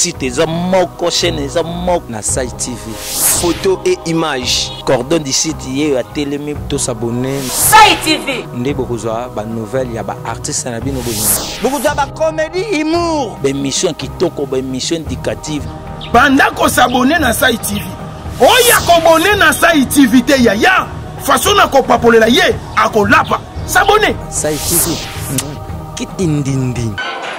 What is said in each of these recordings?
site eza moko, chaîne eza moko na Sai TV. Photo et image. Cordon du site hier à Télémé to s'abonner. Sai TV. Ndé bokozwa ba nouvelle ya ba artiste na bino bolingo. Bokozwa ba comédie humour. Ba émission kitoko, ba émission indicative. Banda ko s'abonner na Sai TV. Oya ko abonner na Sai TV te ya. Façon na ko papolela ye akolapa. S'abonner. Sai TV. Kitindindi.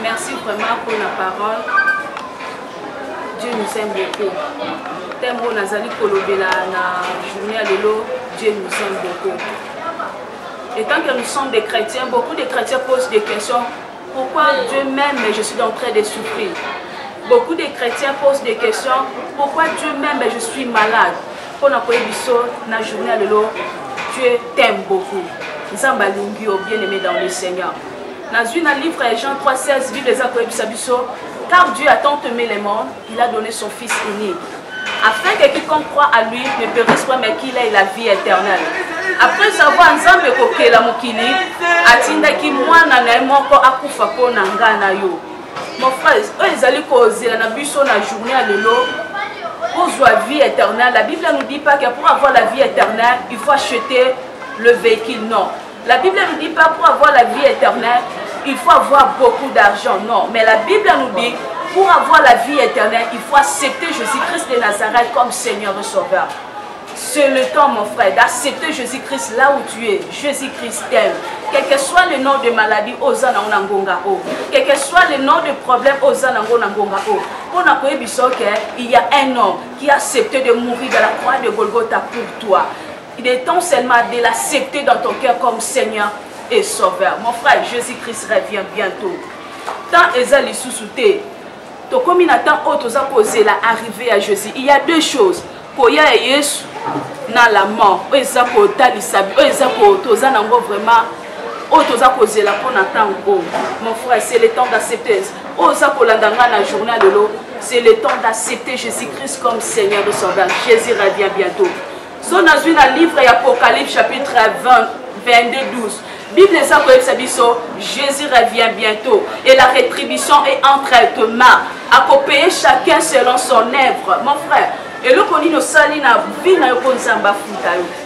Merci vraiment pour la parole. Dieu nous aime beaucoup. Tembo Nazali Kolobela na journée à l'élo, Dieu nous aime beaucoup. Et tant que nous sommes des chrétiens, beaucoup de chrétiens posent des questions. Pourquoi Dieu m'aime mais je suis en train de souffrir? Beaucoup de chrétiens posent des questions. Pourquoi Dieu m'aime mais je suis malade? Pour la na journée à l'élo, Dieu t'aime beaucoup. Nzamba lungi au bien-aimé dans le Seigneur. Dans un livre Jean 3,16, Bible car Dieu a tant aimé les mondes, il a donné son Fils unique, afin que quiconque croit à lui ne périsse pas, mais qu'il ait la vie éternelle. Après avoir Nzambe kokela mokili, atindaki mwana na moko akufa pona nga na yo. Mon frère, ezali kozela na biso na journée à l'élo pour la vie éternelle. La Bible ne nous dit pas que pour avoir la vie éternelle, il faut acheter le véhicule, non. La Bible ne nous dit pas pour avoir la vie éternelle, il faut avoir beaucoup d'argent, non. Mais la Bible nous dit, pour avoir la vie éternelle, il faut accepter Jésus-Christ de Nazareth comme Seigneur et Sauveur. C'est le temps, mon frère, d'accepter Jésus-Christ là où tu es. Jésus-Christ t'aime. Quel que soit le nom de maladie, quel que soit le nom de problème, il y a un homme qui a accepté de mourir dans la croix de Golgotha pour toi. Il est temps seulement de l'accepter dans ton cœur comme Seigneur et Sauveur. Mon frère, Jésus-Christ revient bientôt. Tant Ezali sous-souté, to comme il attend autres causé la arrivée à Jésus. Il y a deux choses. Koya et Yesu na la mort. Ezako talisabi, ezako tozanango vraiment. Autres causé la pour attendre. Mon frère, c'est le temps d'accepter. Ozako landanga na journée de l'eau. C'est le temps d'accepter Jésus-Christ comme Seigneur et Sauveur. Jésus revient bientôt. So dans un livre Apocalypse chapitre 22, 12. Bible Jésus revient bientôt et la rétribution est entre tes mains. À payer chacun selon son œuvre. Mon frère, et le connu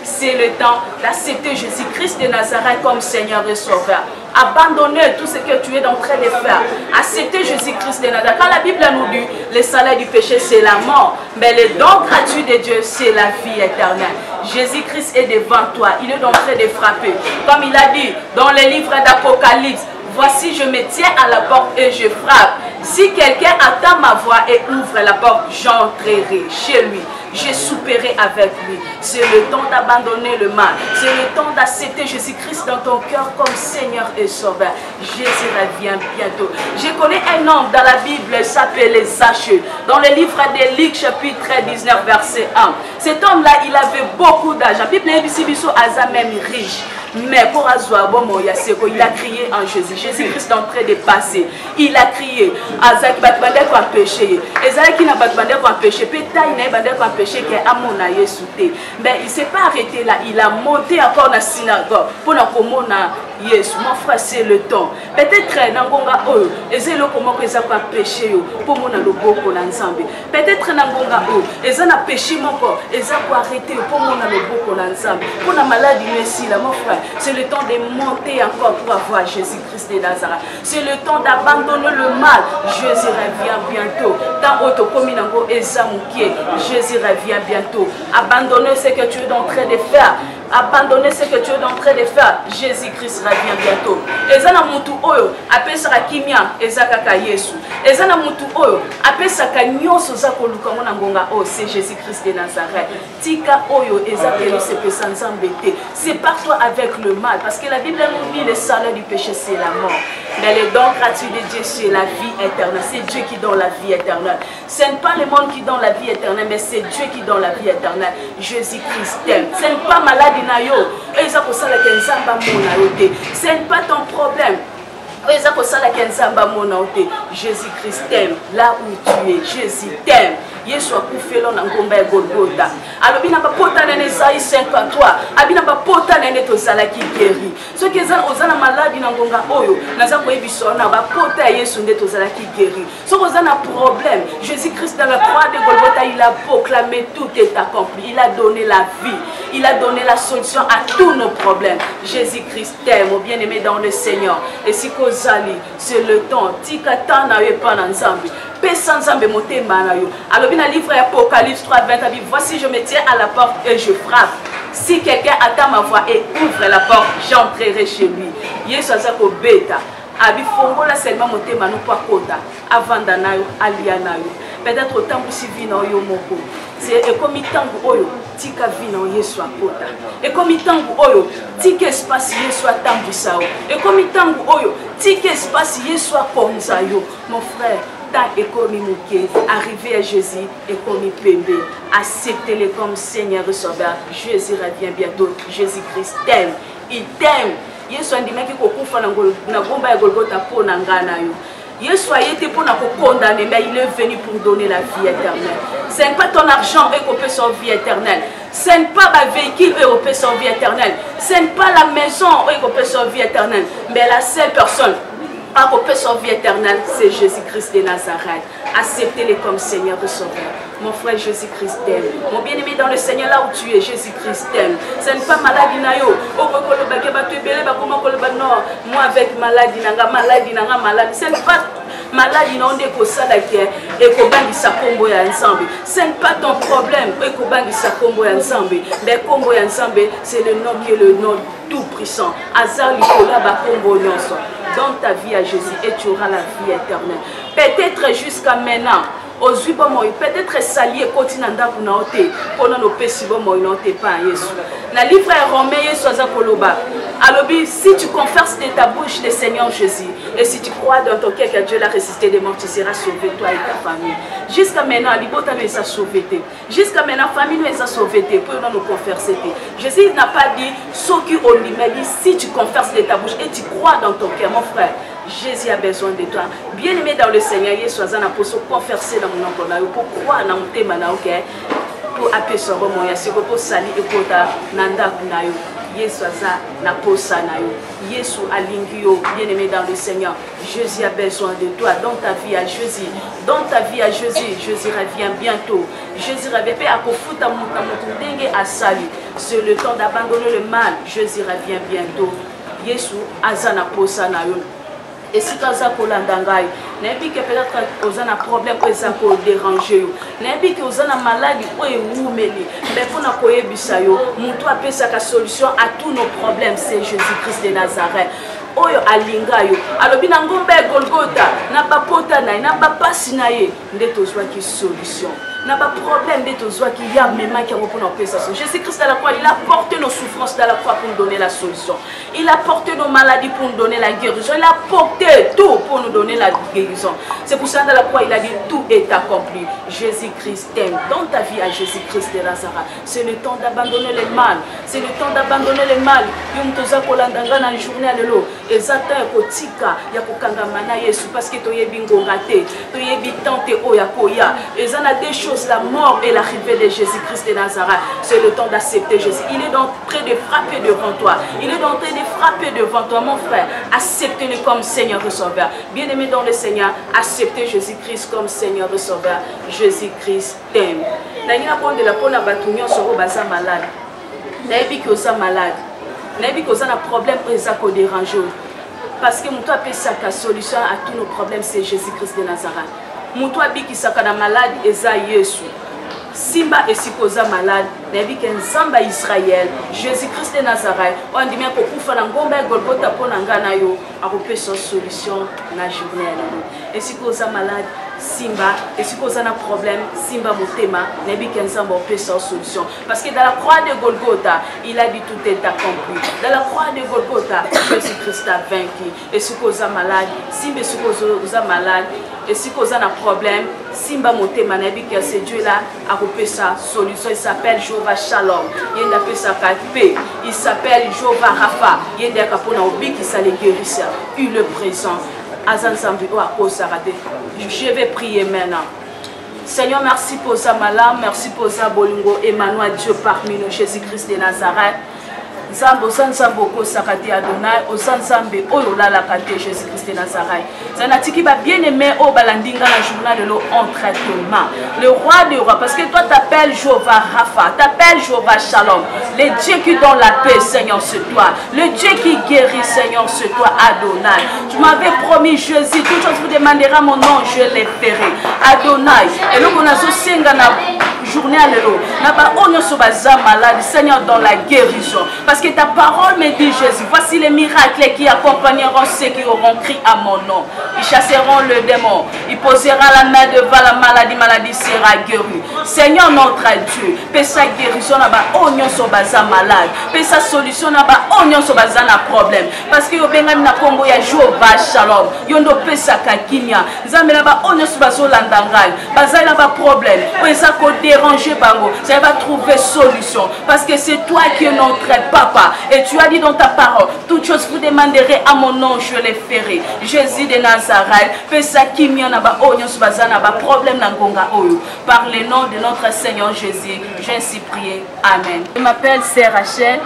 c'est le temps d'accepter Jésus-Christ de Nazareth comme Seigneur et Sauveur. Abandonner tout ce que tu es en train de faire. Accepter Jésus-Christ de Nazareth. Quand la Bible nous dit, le salaire du péché c'est la mort, mais le don gratuit de Dieu c'est la vie éternelle. Jésus-Christ est devant toi, il est en train de frapper. Comme il a dit dans le livre d'Apocalypse, voici je me tiens à la porte et je frappe. Si quelqu'un attend ma voix et ouvre la porte, j'entrerai chez lui. Je souperai avec lui. C'est le temps d'abandonner le mal. C'est le temps d'accepter Jésus-Christ dans ton cœur comme Seigneur et Sauveur. Jésus revient bientôt. Je connais un homme dans la Bible, il s'appelle Zachée. Dans le livre de Luc, chapitre 19, verset 1. Cet homme-là, il avait beaucoup d'argent. La Bible est même riche. Mais pour Azoua Bomo Yaseko, il a crié en Jésus. Jésus-Christ est en train de passer. Il a crié. Azaki Batbande pour péché. Ezaki n'a Batbande pour péché. Pétaï n'a Batbande pour péché qui est à mon aïe souté. Mais il ne s'est pas arrêté là. Il a monté encore dans la synagogue. Pour la commona Yes, mon frère, c'est le temps. Peut-être Nangonga O. Ezelo comment que ça va péché. Pour mon aloboko l'ensemble. Peut-être Nangonga O. Ezana péché mon corps. Ezako arrêter pour mon aloboko l'ensemble. Pour la maladie, merci là, mon frère. C'est le temps de monter encore pour avoir Jésus-Christ de Nazareth. C'est le temps d'abandonner le mal. Jésus revient bientôt. Dans votre commune, Jésus revient bientôt. Abandonner ce que tu es en train de faire. Abandonner ce que tu es en train de faire. Jésus-Christ revient bientôt. Ezana mutu oyo apesaka kimia ezakaka Yesu. Ezana mutu oyo apesaka nyonso zako lukamona ngonga o c'est Jésus-Christ de Nazareth. Tika oyo ezakeli se pesa nzambe te. Sépare-toi avec le mal parce que la Bible nous dit le salaire du péché c'est la mort. Mais le don gratuit de Dieu c'est la vie éternelle. C'est Dieu qui donne la vie éternelle. Ce n'est pas le monde qui donne la vie éternelle, mais c'est Dieu qui donne la vie éternelle. Jésus-Christ t'aime. Ce n'est pas malade. Ce n'est pas ton problème. Jésus-Christ t'aime là où tu es. Jésus t'aime. Yesu akufelo na ngomba ya Golgotha. Alobi na bapota na Esaïe 53, abina bapota na neto zalaki guéri. Ce qui ozana maladie na ngonga oyo, naza koyebiso na bapota ya Yesu ndeto zalaki guéri. Ce qui ozana problème, Jésus-Christ dans la croix de Golgotha, il a proclamé tout est accompli. Il a donné la vie, il a donné la solution à tous nos problèmes. Jésus-Christ t'aime, mon bien-aimé dans le Seigneur. Et si kozali, c'est le temps, tikata na yepa na nzambi. Pesa nzambe motema na yo. Alors bien livre Apocalypse 3:20, voici je me tiens à la porte et je frappe. Si quelqu'un attend ma voix et ouvre la porte, j'entrerai chez lui. Yesu azako beta. Abi fongola seulement motema no pa kota. Avanda na yo, alia na yo. Peut-être autant que si vi na yo moko. C'est comme tangu oyo tika vi na Yesu akota. Et comme tangu oyo tika espace Yesu atambisa yo. Et comme tangu oyo tika espace Yesu akonza yo. Mon frère, tant et comme Mouké, arrivé à Jésus et comme Pembe, acceptez-le comme Seigneur et Sauveur. Jésus revient bientôt. Jésus-Christ t'aime. Il t'aime. Yesu andimaki kokufa na gomba ya Golgotha po na ngana yo. Yesu a été pour nous condamner, mais il est venu pour donner la vie éternelle. Ce n'est pas ton argent et qu'on peut sauver vie éternelle. Ce n'est pas ma véhicule et qu'on peut sauver vie éternelle. Ce n'est pas la maison et qu'on peut sauver vie éternelle. Mais la seule personne qu'on peut sauver vie éternelle, c'est Jésus-Christ de Nazareth. Acceptez-le comme Seigneur et Sauveur. Mon frère Jésus-Christ t'aime. Mon bien-aimé dans le Seigneur, là où tu es, Jésus-Christ t'aime. Ce n'est pas maladie na yo. Moi avec maladie nanga maladie. Ce n'est pas maladie na onde ko sala ke et ko bangi sa kombo ya ensemble. Ce n'est pas ton problème et ko bangi sa kombo ya ensemble. Mais kombo ya ensemble, c'est le nom qui est le nom tout puissant. Azar likola ba kombo nyonso. Dans ta vie à Jésus et tu auras la vie éternelle. Peut-être jusqu'à maintenant. Peut-être salier continenda pour nous pendant nos péchés nous pas Yesu. La livre Romain Yesu azakoloba. Alors si tu confesses de ta bouche le Seigneur Jésus et si tu crois dans ton cœur que Dieu l'a ressuscité des morts, tu seras sauvé toi et ta famille. Jusqu'à maintenant, l'ibota nous a sauvé. Jusqu'à maintenant, la famille nous a sauvé pour nous confesser. Jésus n'a pas dit ce qui on dit, mais dit si tu confesses de ta bouche et tu crois dans ton cœur, mon frère. Jésus a besoin de toi. Bien-aimé dans le Seigneur, Yesu azana pour se confesser dans mon nom pour croire dans mon thème pour appeler son roman, pour salir et pour nanda kunayo. Yesu aza na posa na yo. Yesu alingio. Bien-aimé dans le Seigneur, Jésus a besoin de toi dans ta vie à Jésus. Dans ta vie à Jésus, Jésus revient bientôt. Jésus revient à kofuta mutundenge à salut. C'est le temps d'abandonner le mal. Jésus revient bientôt. Yesu aza na posa na yo. Et si tu as un problème, peut-être que tu as un problème qui est dérangé, que tu as une maladie qui est mais pour nous la solution à tous nos problèmes, c'est Jésus-Christ de Nazareth. Oyo alinga yo alobi na ngombe Golgotha na bapota na na bapasi na ye ndeto zwa ki solution na ba problème ndeto zwa ki ya mema ki pour nous pesa solution. Jésus-Christ à la croix, il a porté nos souffrances dans la croix pour nous donner la solution. Il a porté nos maladies pour nous donner la guérison. Il a porté tout pour nous donner la guérison. C'est pour ça dans la croix il a dit tout est accompli. Jésus-Christ t'aime. Dans ta vie à Jésus-Christ de Nazareth, c'est le temps d'abandonner le mal. C'est le temps d'abandonner le mal. Yum toza kolandanga na journée de l'eau. Ezata kotika ya kokangama na Yesu parce que toyebi ngongate, toyebi tante oya koya. Ezana des choses, la mort et l'arrivée de Jésus-Christ de Nazareth. C'est le temps d'accepter Jésus. Il est en train de frapper devant toi. Il est en train de frapper devant toi, mon frère. Acceptez-le comme Seigneur et Sauveur. Bien-aimé dans le Seigneur, acceptez Jésus-Christ comme Seigneur et Sauveur. Jésus-Christ t'aime. Nangina pon de la pona batunyo soro baza malade. Nayebi ki oza malade. Nayebi ki oza na problème eza ko déranger. Parce que muto appelle ça la solution à tous nos problèmes, c'est Jésus-Christ de Nazareth. Muto abiki saka na malade eza Yesu. Simba esikoza malade, nayebi ke nzamba Israël, Jésus-Christ de Nazareth. On dit bien ko kufa na ngomba Golgotha pona ngana yo, akopesa solution na journée na. Esikoza malade Simba, et si vous avez un problème, Simba Motema, n'est pas qu'un solution. Parce que dans la croix de Golgotha, il a dit tout est accompli. Dans la croix de Golgotha, Jésus-Christ a vaincu. Et si vous êtes malade, Simba, si vous êtes malade, et si vous avez un problème, Simba Motema, n'est pas que ce Dieu-là a repris sa solution. Il s'appelle Jéhovah Shalom. Il a fait sa paix. Il s'appelle Jéhovah Rapha. Il a dit qu'il s'allait guérir. Il le présent. Je vais prier maintenant. Seigneur, merci pour ça, Malam, merci pour ça, Bolingo, Emmanuel, Dieu parmi nous, Jésus-Christ de Nazareth. Zambo Sanzamboko Sakati Adonai, Osanzambe, Oyola la Kate, Jésus-Christ de Nazareth. Zanatiki va bien aimé au Balandinga la journée de l'eau entre tes mains. Le roi des rois, parce que toi t'appelles Jéhovah Rapha, t'appelles Jéhovah Shalom. Le Dieu qui donne la paix, Seigneur, c'est toi. Le Dieu qui guérit, Seigneur, c'est toi, Adonai. Tu m'avais promis, Jésus, toute chose vous demandera mon nom, je les ferai. Adonai, et nous on a journée à l'eau. N'a-pas on se basa malade, Seigneur, dans la guérison. Parce que ta parole me dit, Jésus, voici les miracles qui accompagneront ceux qui auront crié à mon nom. Ils chasseront le démon. Il posera la main devant la maladie sera guérie. Seigneur notre Dieu, paix sa guérison là-bas, on se basa malade. Paix sa solution là-bas, on se basa na problème. Parce que yobengami na Congo ya Jéhovah Shalom. Yondo paix sa kakinya. Zambe là-bas, on se basa landangai. Basa là-bas problème. Paix sa côté déranger bango, ça va trouver solution parce que c'est toi qui es notre papa et tu as dit dans ta parole toutes choses vous demanderez à mon nom je les ferai. Jésus de Nazareth fais ça qui m'y en a ba onyo subazana ba problème na ngonga oyo par le nom de notre Seigneur Jésus j'ai ainsi prié amen. Je m'appelle Sœur Rachel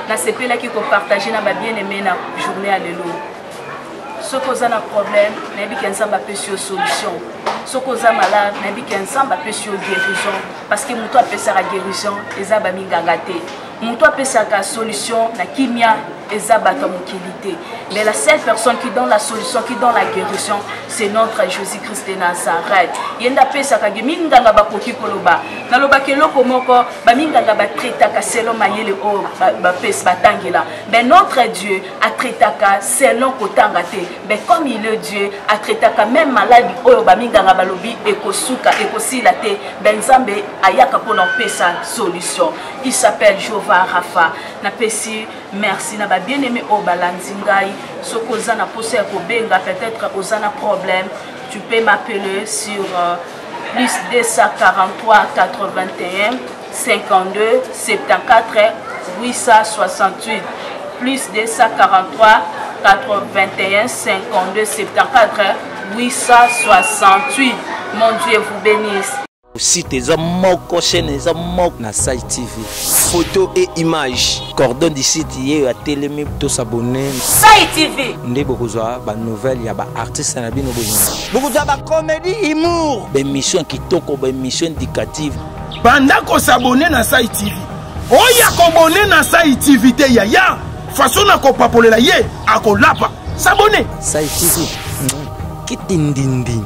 na CP là qui ko partager na ba bien-aimé na journée alléluia. Ce qui a un problème, n'est pas ensemble peut sur solution. Ce qui a malade, n'est pas ensemble peut sur guérison. Parce que muto peut sa guérison, les abami gangate. Muto peut sa solution, na kimia, les abata mukilité. Mais la seule personne qui donne la solution, qui donne la guérison, c'est notre Jésus-Christ de Nazareth. Yenda peut sa ganganga ba koki koloba. Na loba ke loko moko, ba minganga ba traitaka selon mayele o ba pes batangela. Mais notre Dieu a traitaka selon kotangate. Mais comme il est Dieu, a traité même maladie, Oyobaminganga balobi, Ekosuka, Ekosilate, Benzambe, Ayaka pour nous payer sa solution. Il s'appelle Jéhovah Rapha. Na pesi, merci, na bien aimé au Balanzingai. Ce que na posé à Kobenga, peut-être aux un problème, tu peux m'appeler sur plus 243 81 52 74 868 plus 243 81 52 74 868. Mon Dieu vous bénisse. Aussi tes moko chaîne eza moko na site TV. Photos et images. Cordon du site hier à télé to s'abonner. Site TV. Ndé bokozwa ba nouvelle ya ba artiste na bino boyina. Bokozwa ba comédie humour. Ba émission kitoko ba émission éducative. Banda ko s'abonner na site TV. Oya ko abonner na site TV te ya. Façon na ko papolela ye akolapa. S'abonner. Site TV. Kitindindi.